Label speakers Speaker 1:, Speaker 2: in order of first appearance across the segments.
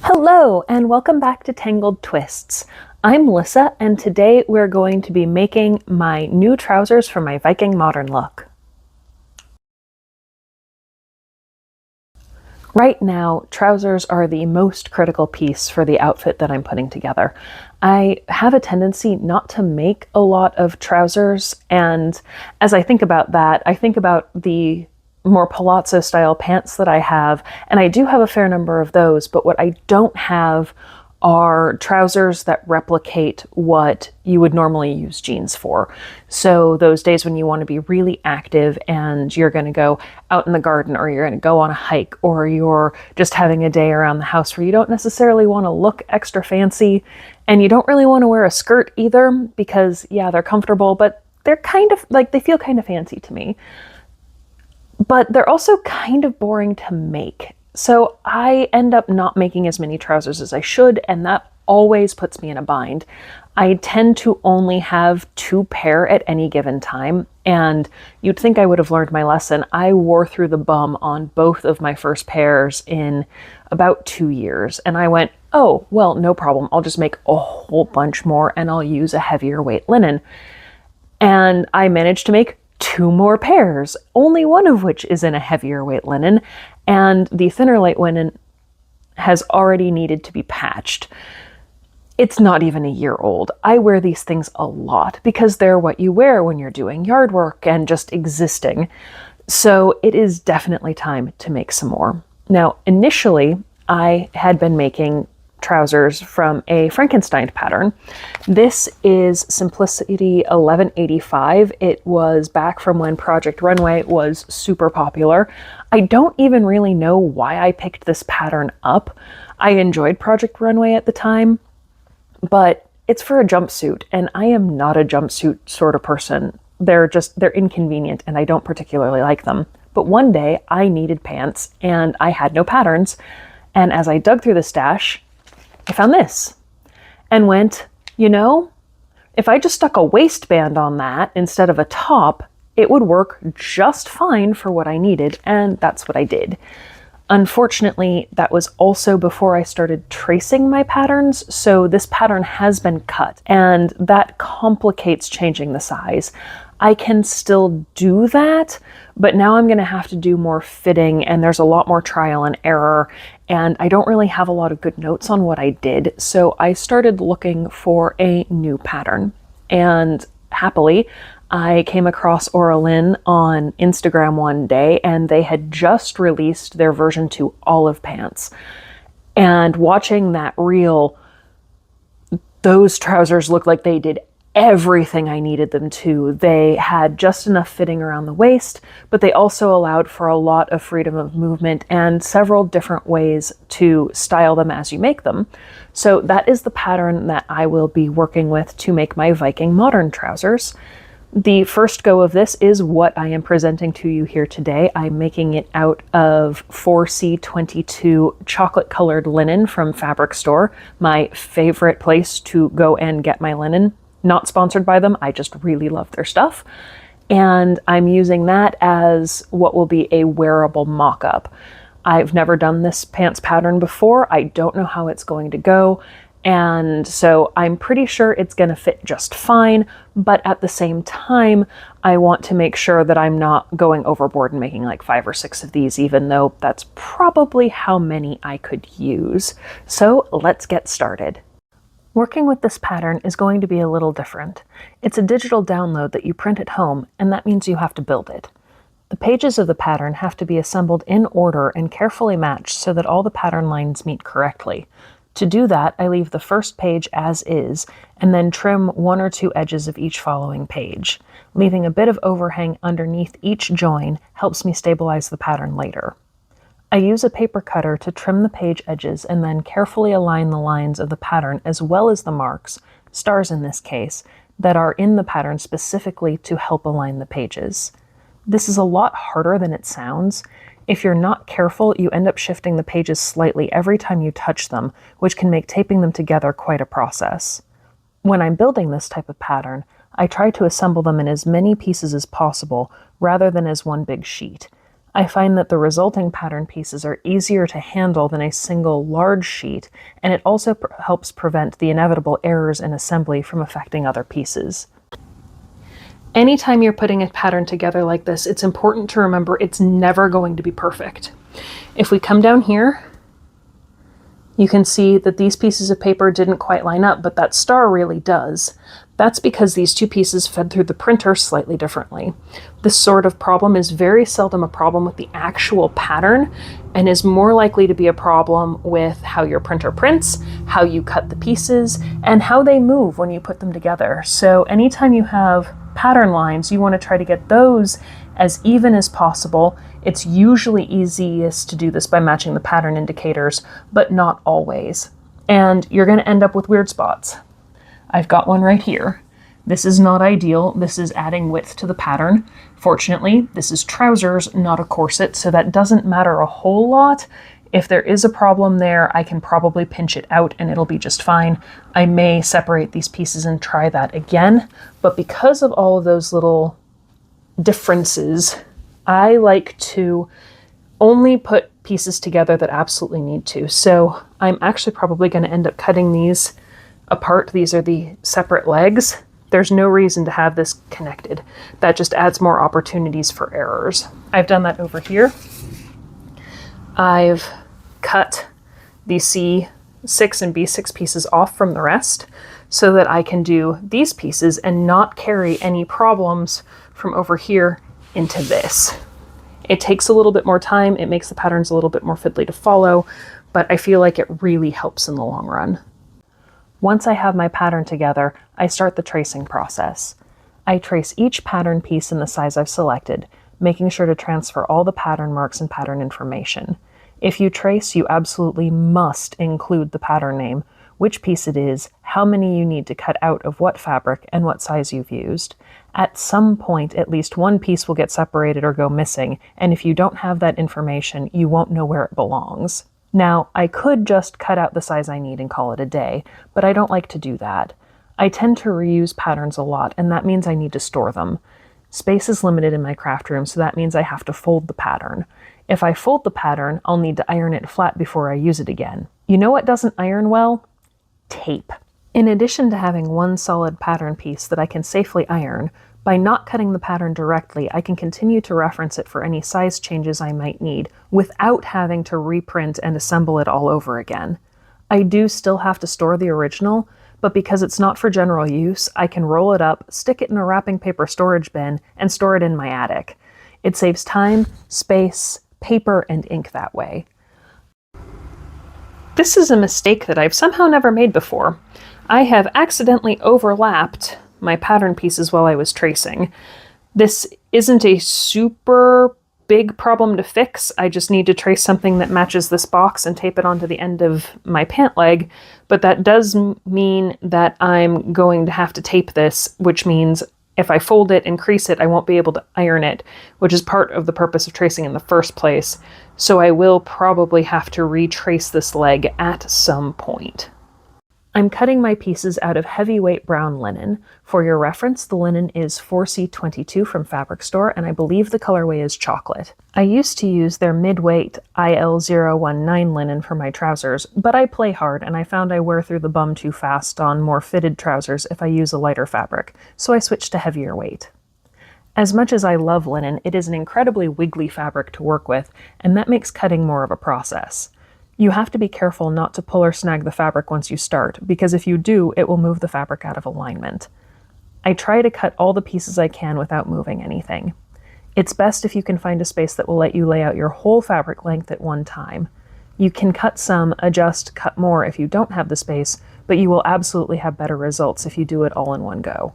Speaker 1: Hello, and welcome back to Tangled Twists. I'm Lissa, and today we're going to be making my new trousers for my Viking modern look. Right now, trousers are the most critical piece for the outfit that I'm putting together. I have a tendency not to make a lot of trousers, and as I think about that, I think about the more palazzo style pants that I have, and I do have a fair number of those, but what I don't have are trousers that replicate what you would normally use jeans for. So those days when you want to be really active and you're going to go out in the garden, or you're going to go on a hike, or you're just having a day around the house where you don't necessarily want to look extra fancy, and you don't really want to wear a skirt either because, yeah, they're comfortable, but they're kind of like, they feel kind of fancy to me. But they're also kind of boring to make. So I end up not making as many trousers as I should, and that always puts me in a bind. I tend to only have 2 pair at any given time, and you'd think I would have learned my lesson. I wore through the bum on both of my first pairs in about 2 years, and I went, oh, well, no problem. I'll just make a whole bunch more, and I'll use a heavier weight linen. And I managed to make 2 more pairs, only one of which is in a heavier weight linen, and the thinner light linen has already needed to be patched. It's not even a year old. I wear these things a lot because they're what you wear when you're doing yard work and just existing. So it is definitely time to make some more. Now, initially, I had been making trousers from a Frankenstein pattern. This is Simplicity 1185. It was back from when Project Runway was super popular. I don't even really know why I picked this pattern up. I enjoyed Project Runway at the time, but it's for a jumpsuit, and I am not a jumpsuit sort of person. They're inconvenient, and I don't particularly like them. But one day I needed pants, and I had no patterns, and as I dug through the stash, I found this and went, you know, if I just stuck a waistband on that instead of a top, it would work just fine for what I needed, and that's what I did. Unfortunately, that was also before I started tracing my patterns, so this pattern has been cut, and that complicates changing the size. I can still do that, but now I'm going to have to do more fitting, and there's a lot more trial and error, and I don't really have a lot of good notes on what I did, so I started looking for a new pattern. And happily, I came across Ora Lin on Instagram one day, and they had just released their version 2 olive pants. And watching that reel, those trousers looked like they did everything I needed them to. They had just enough fitting around the waist, but they also allowed for a lot of freedom of movement and several different ways to style them as you make them. So that is the pattern that I will be working with to make my Viking modern trousers. The first go of this is what I am presenting to you here today. I'm making it out of 4C22 chocolate colored linen from Fabric Store, my favorite place to go and get my linen. Not sponsored by them, I just really love their stuff. And I'm using that as what will be a wearable mock-up. I've never done this pants pattern before. I don't know how it's going to go. And so I'm pretty sure it's going to fit just fine. But at the same time, I want to make sure that I'm not going overboard and making like 5 or 6 of these, even though that's probably how many I could use. So let's get started. Working with this pattern is going to be a little different. It's a digital download that you print at home, and that means you have to build it. The pages of the pattern have to be assembled in order and carefully matched so that all the pattern lines meet correctly. To do that, I leave the first page as is, and then trim 1 or 2 edges of each following page. Leaving a bit of overhang underneath each join helps me stabilize the pattern later. I use a paper cutter to trim the page edges and then carefully align the lines of the pattern as well as the marks, stars in this case, that are in the pattern specifically to help align the pages. This is a lot harder than it sounds. If you're not careful, you end up shifting the pages slightly every time you touch them, which can make taping them together quite a process. When I'm building this type of pattern, I try to assemble them in as many pieces as possible rather than as one big sheet. I find that the resulting pattern pieces are easier to handle than a single large sheet, and it also helps prevent the inevitable errors in assembly from affecting other pieces. Anytime you're putting a pattern together like this, it's important to remember it's never going to be perfect. If we come down here, you can see that these pieces of paper didn't quite line up, but that star really does. That's because these two pieces fed through the printer slightly differently. This sort of problem is very seldom a problem with the actual pattern and is more likely to be a problem with how your printer prints, how you cut the pieces, and how they move when you put them together. So anytime you have pattern lines, you want to try to get those as even as possible. It's usually easiest to do this by matching the pattern indicators, but not always. And you're going to end up with weird spots. I've got one right here. This is not ideal. This is adding width to the pattern. Fortunately, this is trousers, not a corset, so that doesn't matter a whole lot. If there is a problem there, I can probably pinch it out and it'll be just fine. I may separate these pieces and try that again, but because of all of those little differences, I like to only put pieces together that absolutely need to. So I'm actually probably going to end up cutting these apart. These are the separate legs. There's no reason to have this connected. That just adds more opportunities for errors. I've done that over here. I've cut the C6 and B6 pieces off from the rest so that I can do these pieces and not carry any problems from over here into this. It takes a little bit more time. It makes the patterns a little bit more fiddly to follow, but I feel like it really helps in the long run. Once I have my pattern together, I start the tracing process. I trace each pattern piece in the size I've selected, making sure to transfer all the pattern marks and pattern information. If you trace, you absolutely must include the pattern name, which piece it is, how many you need to cut out of what fabric, and what size you've used. At some point, at least one piece will get separated or go missing, and if you don't have that information, you won't know where it belongs. Now, I could just cut out the size I need and call it a day, but I don't like to do that. I tend to reuse patterns a lot, and that means I need to store them. Space is limited in my craft room, so that means I have to fold the pattern. If I fold the pattern, I'll need to iron it flat before I use it again. You know what doesn't iron well? Tape. In addition to having one solid pattern piece that I can safely iron, by not cutting the pattern directly, I can continue to reference it for any size changes I might need without having to reprint and assemble it all over again. I do still have to store the original, but because it's not for general use, I can roll it up, stick it in a wrapping paper storage bin, and store it in my attic. It saves time, space, paper, and ink that way. This is a mistake that I've somehow never made before. I have accidentally overlapped my pattern pieces while I was tracing. This isn't a super big problem to fix. I just need to trace something that matches this box and tape it onto the end of my pant leg, but that does mean that I'm going to have to tape this, which means if I fold it and crease it, I won't be able to iron it, which is part of the purpose of tracing in the first place. So I will probably have to retrace this leg at some point. I'm cutting my pieces out of heavyweight brown linen. For your reference, the linen is 4C22 from Fabric Store, and I believe the colorway is chocolate. I used to use their mid-weight IL019 linen for my trousers, but I play hard and I found I wear through the bum too fast on more fitted trousers if I use a lighter fabric, so I switched to heavier weight. As much as I love linen, it is an incredibly wiggly fabric to work with, and that makes cutting more of a process. You have to be careful not to pull or snag the fabric once you start, because if you do, it will move the fabric out of alignment. I try to cut all the pieces I can without moving anything. It's best if you can find a space that will let you lay out your whole fabric length at one time. You can cut some, adjust, cut more if you don't have the space, but you will absolutely have better results if you do it all in one go.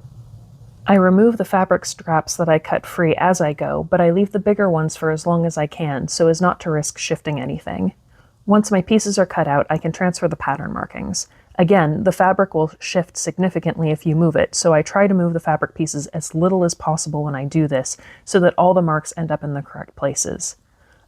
Speaker 1: I remove the fabric straps that I cut free as I go, but I leave the bigger ones for as long as I can so as not to risk shifting anything. Once my pieces are cut out, I can transfer the pattern markings. Again, the fabric will shift significantly if you move it, so I try to move the fabric pieces as little as possible when I do this, so that all the marks end up in the correct places.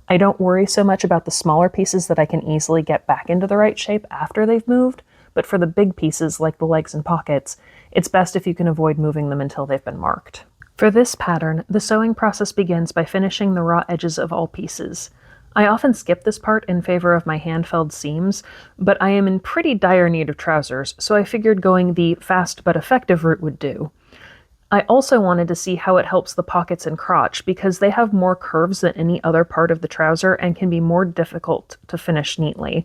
Speaker 1: I don't worry so much about the smaller pieces that I can easily get back into the right shape after they've moved, but for the big pieces like the legs and pockets, it's best if you can avoid moving them until they've been marked. For this pattern, the sewing process begins by finishing the raw edges of all pieces. I often skip this part in favor of my hand-felled seams, but I am in pretty dire need of trousers, so I figured going the fast but effective route would do. I also wanted to see how it helps the pockets and crotch, because they have more curves than any other part of the trouser and can be more difficult to finish neatly.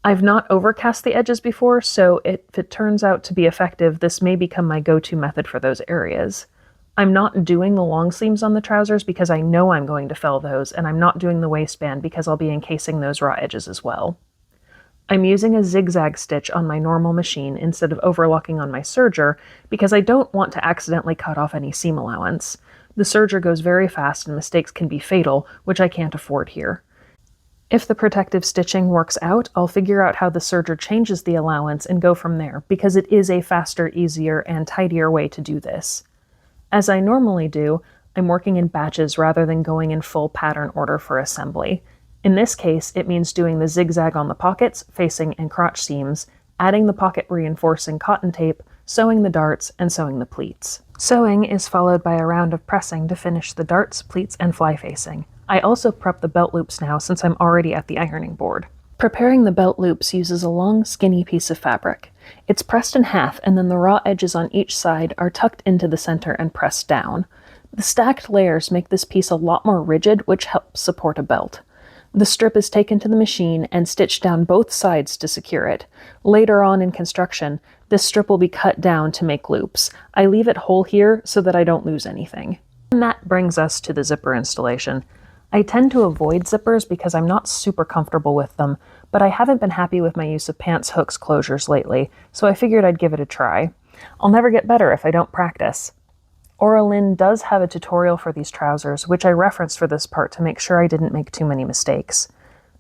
Speaker 1: I've not overcast the edges before, so if it turns out to be effective, this may become my go-to method for those areas. I'm not doing the long seams on the trousers because I know I'm going to fell those, and I'm not doing the waistband because I'll be encasing those raw edges as well. I'm using a zigzag stitch on my normal machine instead of overlocking on my serger because I don't want to accidentally cut off any seam allowance. The serger goes very fast and mistakes can be fatal, which I can't afford here. If the protective stitching works out, I'll figure out how the serger changes the allowance and go from there, because it is a faster, easier, and tidier way to do this. As I normally do, I'm working in batches rather than going in full pattern order for assembly. In this case, it means doing the zigzag on the pockets, facing, and crotch seams, adding the pocket reinforcing cotton tape, sewing the darts, and sewing the pleats. Sewing is followed by a round of pressing to finish the darts, pleats, and fly facing. I also prep the belt loops now since I'm already at the ironing board. Preparing the belt loops uses a long, skinny piece of fabric. It's pressed in half, and then the raw edges on each side are tucked into the center and pressed down. The stacked layers make this piece a lot more rigid, which helps support a belt. The strip is taken to the machine and stitched down both sides to secure it. Later on in construction, this strip will be cut down to make loops. I leave it whole here so that I don't lose anything. And that brings us to the zipper installation. I tend to avoid zippers because I'm not super comfortable with them, but I haven't been happy with my use of pants hooks closures lately, so I figured I'd give it a try. I'll never get better if I don't practice. Ora Lin does have a tutorial for these trousers, which I referenced for this part to make sure I didn't make too many mistakes.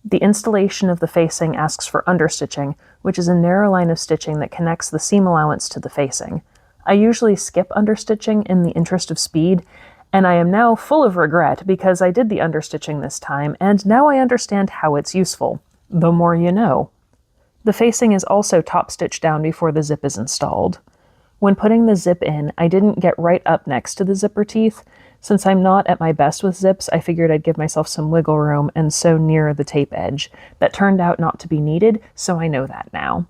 Speaker 1: The installation of the facing asks for understitching, which is a narrow line of stitching that connects the seam allowance to the facing. I usually skip understitching in the interest of speed, and I am now full of regret because I did the understitching this time, and now I understand how it's useful. The more you know. The facing is also top stitched down before the zip is installed. When putting the zip in, I didn't get right up next to the zipper teeth. Since I'm not at my best with zips, I figured I'd give myself some wiggle room and sew near the tape edge. That turned out not to be needed, so I know that now.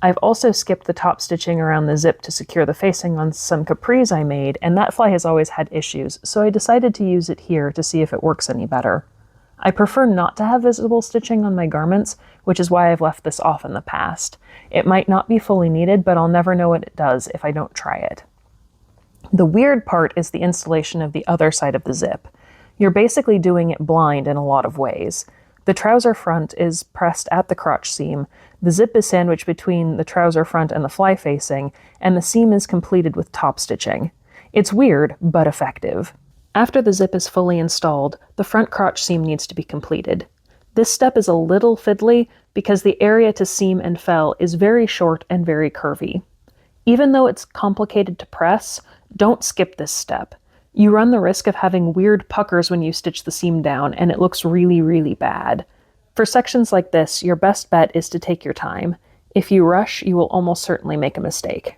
Speaker 1: I've also skipped the top stitching around the zip to secure the facing on some capris I made, and that fly has always had issues, so I decided to use it here to see if it works any better. I prefer not to have visible stitching on my garments, which is why I've left this off in the past. It might not be fully needed, but I'll never know what it does if I don't try it. The weird part is the installation of the other side of the zip. You're basically doing it blind in a lot of ways. The trouser front is pressed at the crotch seam, the zip is sandwiched between the trouser front and the fly facing, and the seam is completed with top stitching. It's weird, but effective. After the zip is fully installed, the front crotch seam needs to be completed. This step is a little fiddly because the area to seam and fell is very short and very curvy. Even though it's complicated to press, don't skip this step. You run the risk of having weird puckers when you stitch the seam down, and it looks really, really bad. For sections like this, your best bet is to take your time. If you rush, you will almost certainly make a mistake.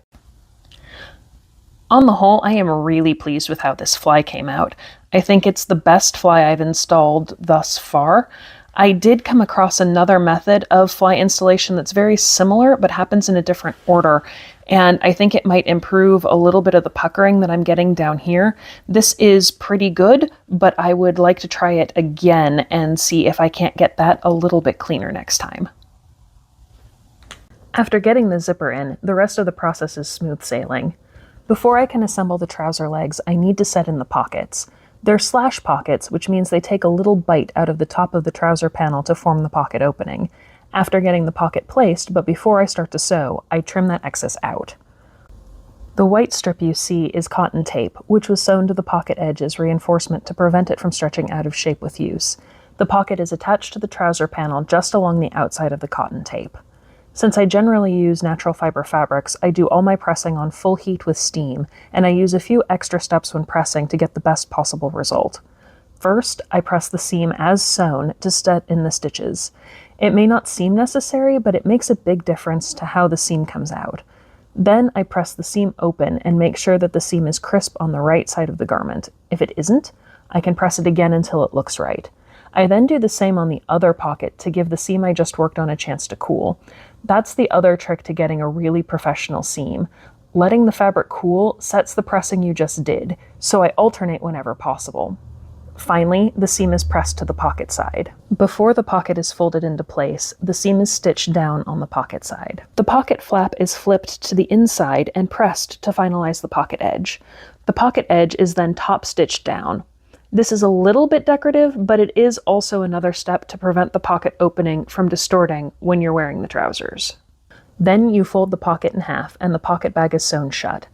Speaker 1: On the whole, I am really pleased with how this fly came out. I think it's the best fly I've installed thus far. I did come across another method of fly installation that's very similar, but happens in a different order, and I think it might improve a little bit of the puckering that I'm getting down here. This is pretty good, but I would like to try it again and see if I can't get that a little bit cleaner next time. After getting the zipper in, the rest of the process is smooth sailing. Before I can assemble the trouser legs, I need to set in the pockets. They're slash pockets, which means they take a little bite out of the top of the trouser panel to form the pocket opening. After getting the pocket placed, but before I start to sew, I trim that excess out. The white strip you see is cotton tape, which was sewn to the pocket edge as reinforcement to prevent it from stretching out of shape with use. The pocket is attached to the trouser panel just along the outside of the cotton tape. Since I generally use natural fiber fabrics, I do all my pressing on full heat with steam, and I use a few extra steps when pressing to get the best possible result. First, I press the seam as sewn to set in the stitches. It may not seem necessary, but it makes a big difference to how the seam comes out. Then I press the seam open and make sure that the seam is crisp on the right side of the garment. If it isn't, I can press it again until it looks right. I then do the same on the other pocket to give the seam I just worked on a chance to cool. That's the other trick to getting a really professional seam. Letting the fabric cool sets the pressing you just did, so I alternate whenever possible. Finally, the seam is pressed to the pocket side. Before the pocket is folded into place, the seam is stitched down on the pocket side. The pocket flap is flipped to the inside and pressed to finalize the pocket edge. The pocket edge is then top stitched down. This is a little bit decorative, but it is also another step to prevent the pocket opening from distorting when you're wearing the trousers. Then you fold the pocket in half and the pocket bag is sewn shut.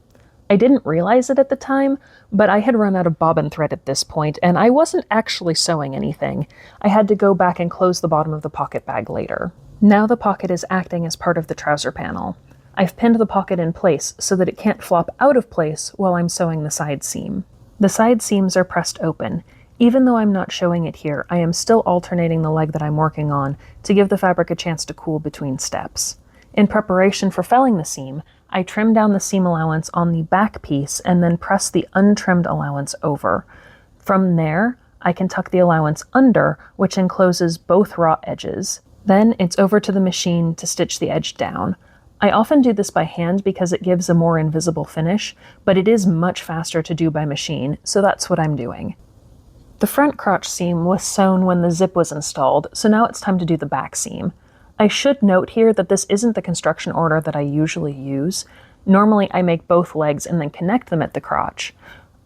Speaker 1: I didn't realize it at the time, but I had run out of bobbin thread at this point, and I wasn't actually sewing anything. I had to go back and close the bottom of the pocket bag later. Now the pocket is acting as part of the trouser panel. I've pinned the pocket in place so that it can't flop out of place while I'm sewing the side seam. The side seams are pressed open. Even though I'm not showing it here, I am still alternating the leg that I'm working on to give the fabric a chance to cool between steps. In preparation for felling the seam, I trim down the seam allowance on the back piece and then press the untrimmed allowance over. From there, I can tuck the allowance under, which encloses both raw edges. Then it's over to the machine to stitch the edge down. I often do this by hand because it gives a more invisible finish, but it is much faster to do by machine, so that's what I'm doing. The front crotch seam was sewn when the zip was installed, so now it's time to do the back seam. I should note here that this isn't the construction order that I usually use. Normally I make both legs and then connect them at the crotch.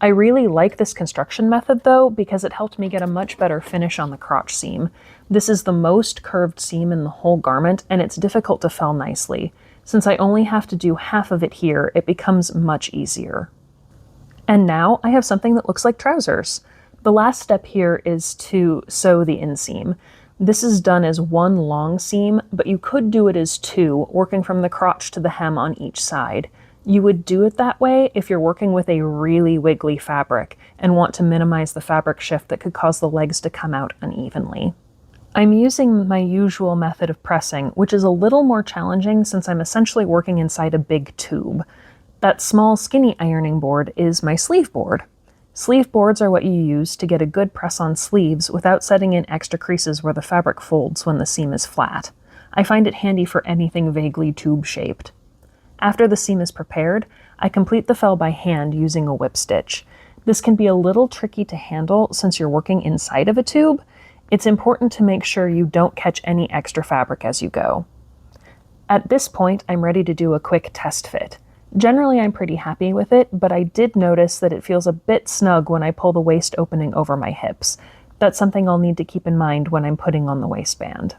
Speaker 1: I really like this construction method though because it helped me get a much better finish on the crotch seam. This is the most curved seam in the whole garment and it's difficult to fell nicely. Since I only have to do half of it here, it becomes much easier. And now I have something that looks like trousers. The last step here is to sew the inseam. This is done as one long seam, but you could do it as two, working from the crotch to the hem on each side. You would do it that way if you're working with a really wiggly fabric and want to minimize the fabric shift that could cause the legs to come out unevenly. I'm using my usual method of pressing, which is a little more challenging since I'm essentially working inside a big tube. That small skinny ironing board is my sleeve board. Sleeve boards are what you use to get a good press on sleeves without setting in extra creases where the fabric folds when the seam is flat. I find it handy for anything vaguely tube-shaped. After the seam is prepared, I complete the fell by hand using a whip stitch. This can be a little tricky to handle since you're working inside of a tube. It's important to make sure you don't catch any extra fabric as you go. At this point, I'm ready to do a quick test fit. Generally, I'm pretty happy with it, but I did notice that it feels a bit snug when I pull the waist opening over my hips. That's something I'll need to keep in mind when I'm putting on the waistband.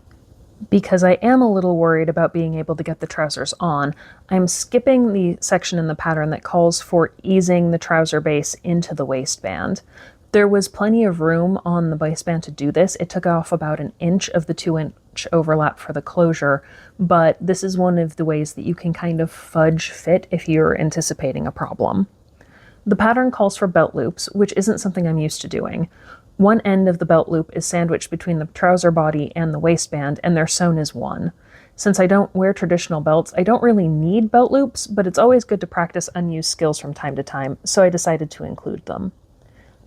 Speaker 1: Because I am a little worried about being able to get the trousers on, I'm skipping the section in the pattern that calls for easing the trouser base into the waistband. There was plenty of room on the waistband to do this. It took off about an inch of the 2-inch overlap for the closure, but this is one of the ways that you can kind of fudge fit if you're anticipating a problem. The pattern calls for belt loops, which isn't something I'm used to doing. One end of the belt loop is sandwiched between the trouser body and the waistband, and they're sewn as one. Since I don't wear traditional belts, I don't really need belt loops, but it's always good to practice unused skills from time to time, so I decided to include them.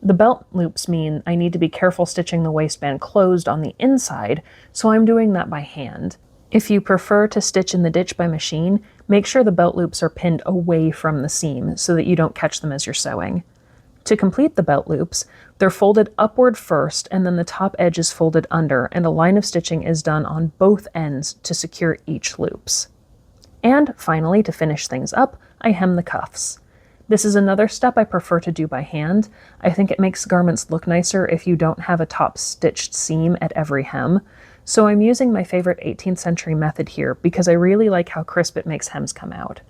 Speaker 1: The belt loops mean I need to be careful stitching the waistband closed on the inside, so I'm doing that by hand. If you prefer to stitch in the ditch by machine, make sure the belt loops are pinned away from the seam so that you don't catch them as you're sewing. To complete the belt loops, they're folded upward first and then the top edge is folded under and a line of stitching is done on both ends to secure each loops. And finally, to finish things up, I hem the cuffs. This is another step I prefer to do by hand. I think it makes garments look nicer if you don't have a top stitched seam at every hem. So I'm using my favorite 18th century method here because I really like how crisp it makes hems come out.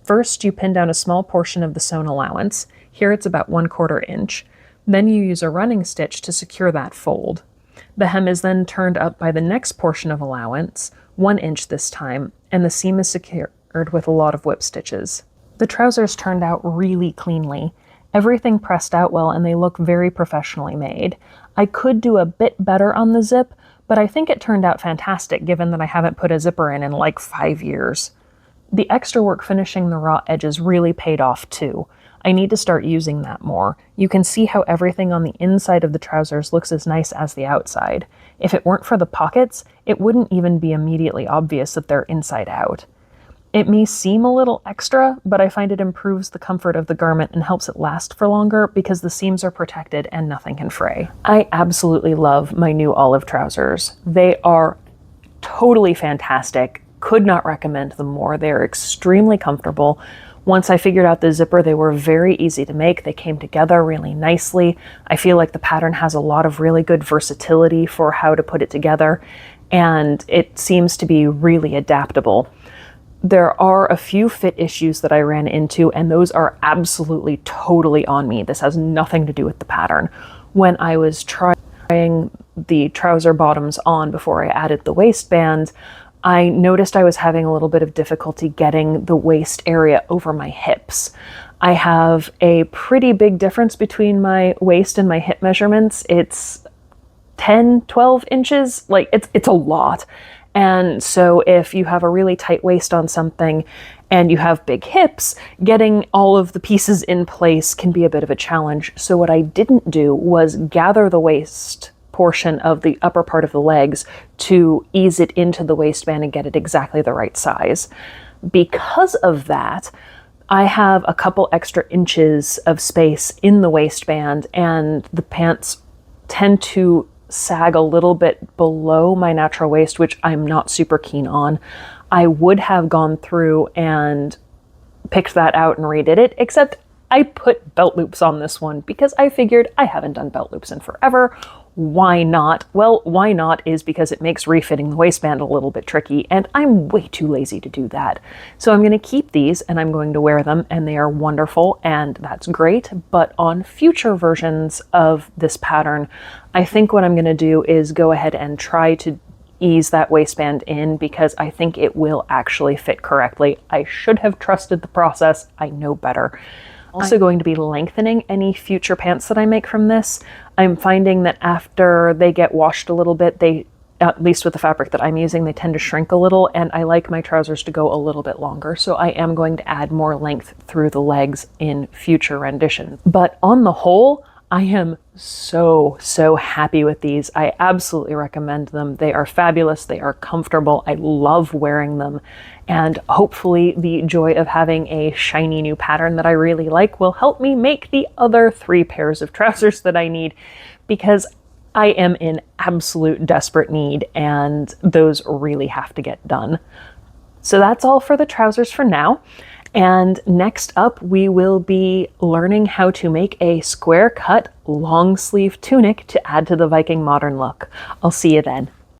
Speaker 1: First, you pin down a small portion of the sewn allowance. Here it's about 1/4 inch. Then you use a running stitch to secure that fold. The hem is then turned up by the next portion of allowance, 1 inch this time, and the seam is secured with a lot of whip stitches. The trousers turned out really cleanly. Everything pressed out well and they look very professionally made. I could do a bit better on the zip, but I think it turned out fantastic given that I haven't put a zipper in like 5 years. The extra work finishing the raw edges really paid off too. I need to start using that more. You can see how everything on the inside of the trousers looks as nice as the outside. If it weren't for the pockets, it wouldn't even be immediately obvious that they're inside out. It may seem a little extra, but I find it improves the comfort of the garment and helps it last for longer because the seams are protected and nothing can fray. I absolutely love my new olive trousers. They are totally fantastic. Could not recommend them more. They're extremely comfortable. Once I figured out the zipper, they were very easy to make. They came together really nicely. I feel like the pattern has a lot of really good versatility for how to put it together, and it seems to be really adaptable. There are a few fit issues that I ran into, and those are absolutely totally on me. This has nothing to do with the pattern. When I was trying the trouser bottoms on before I added the waistband, I noticed I was having a little bit of difficulty getting the waist area over my hips. I have a pretty big difference between my waist and my hip measurements. It's 10, 12 inches. Like, it's a lot. And so if you have a really tight waist on something and you have big hips, getting all of the pieces in place can be a bit of a challenge. So what I didn't do was gather the waist portion of the upper part of the legs to ease it into the waistband and get it exactly the right size. Because of that, I have a couple extra inches of space in the waistband, and the pants tend to sag a little bit below my natural waist, which I'm not super keen on. I would have gone through and picked that out and redid it, except I put belt loops on this one because I figured I haven't done belt loops in forever. Why not? Well, why not is because it makes refitting the waistband a little bit tricky, and I'm way too lazy to do that. So I'm going to keep these and I'm going to wear them, and they are wonderful, and that's great. But on future versions of this pattern, I think what I'm going to do is go ahead and try to ease that waistband in because I think it will actually fit correctly. I should have trusted the process. I know better. Also going to be lengthening any future pants that I make from this. I'm finding that after they get washed a little bit, they, at least with the fabric that I'm using, they tend to shrink a little, and I like my trousers to go a little bit longer. So I am going to add more length through the legs in future renditions. But on the whole, I am so happy with these. I absolutely recommend them. They are fabulous. They are comfortable. I love wearing them. And hopefully the joy of having a shiny new pattern that I really like will help me make the other 3 pairs of trousers that I need, because I am in absolute desperate need and those really have to get done. So that's all for the trousers for now. And next up, we will be learning how to make a square cut long sleeve tunic to add to the Viking modern look. I'll see you then.